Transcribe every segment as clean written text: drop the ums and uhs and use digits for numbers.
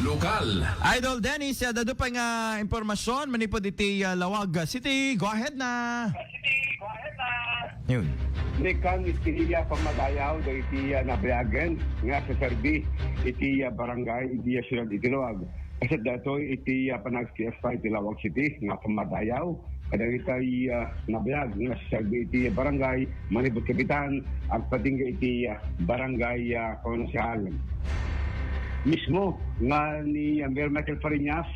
Lokal. Idol Dennis, dado pa nga impormasyon, manipod iti Lawag City. Go ahead na. Yun. Nekan iti pamadayaw do iti nabiyagan nga sa serbi iti barangay iti siyudad iti Lawag. Kasi datoy iti panagsiesta iti Lawag City nga pamadayaw. Kada iti nabiyag nga sa serbi iti barangay manibot kapitan at patingga iti barangay konsehal. Mismo nga ni Mayor Michael Fariñas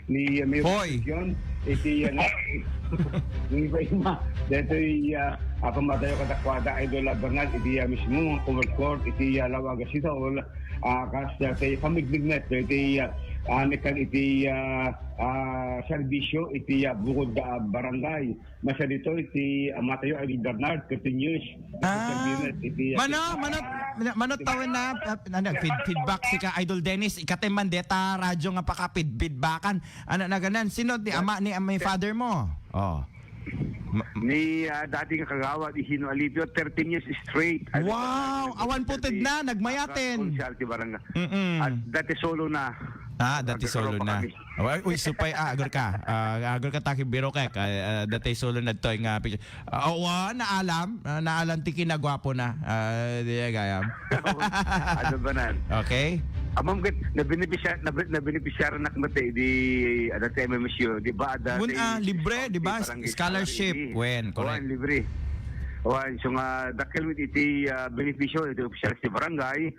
ni Mayor John iti ni Baima dito pamadayo kadakwada idol Bernal iti mismo court iti Lawag City kasi kay pamiglignet iti nekan iti serbisyo iti bukod barangay masa dito iti matayo ay Bernard continuous manot tawin na feedback si ka Idol Dennis ikate mandeta radyo nga pakapid-feedbackan ano na ganan sino ni ama ni may father mo ni dating kagawad Hino Alipio 13 years straight. Wow, awan puted na nagmayaten. At dati solo na. Dati solo na. Uy, supay agor ka. Agor ka taki biro ka. Dati solo na to nga picture. Naalam tiki na gwapo na. Di gayam. Ano ba nan? Okay. Amam ket na beneficiary nak mate di ada MMSU di ba ada libre di ba scholarship when correct libre. So nga dakkel mit iti benepisyo iti opisyal si barangay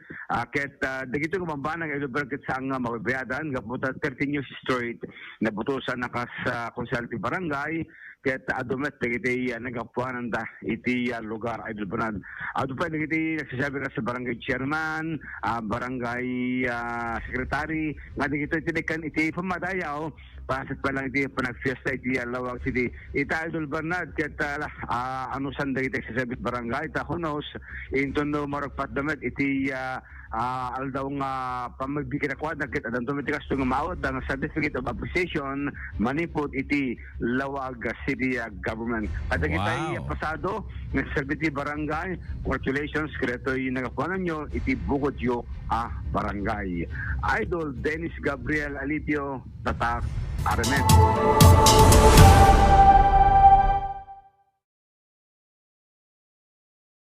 ket dagito kumambanang ito berket sa nga mabayadan gaputa 13 years straight nabutusan nakas konsehal ti barangay ket adumet dagiti nagapuanan da iti lugar idol banan adu pa dagiti nagsasabi ka sa barangay chairman barangay secretary nga dagito tinikan iti pamadayaw pasat pa lang iti panagfiesta iti Lawag City ita idol Bernard ket ano san dagiti nagsasabi barangay ta hunos intono maragpat damet iti aldaw nga pamagbigay na kwad ket adang tumitikas nga maawat ang certificate of appreciation manipod iti Lawag City government. At kita pasado ng Serviti Barangay, congratulations kreto yung nagapuanan nyo iti bukod yo barangay. Idol Dennis Gabriel Alipio, Tatak, Aranet.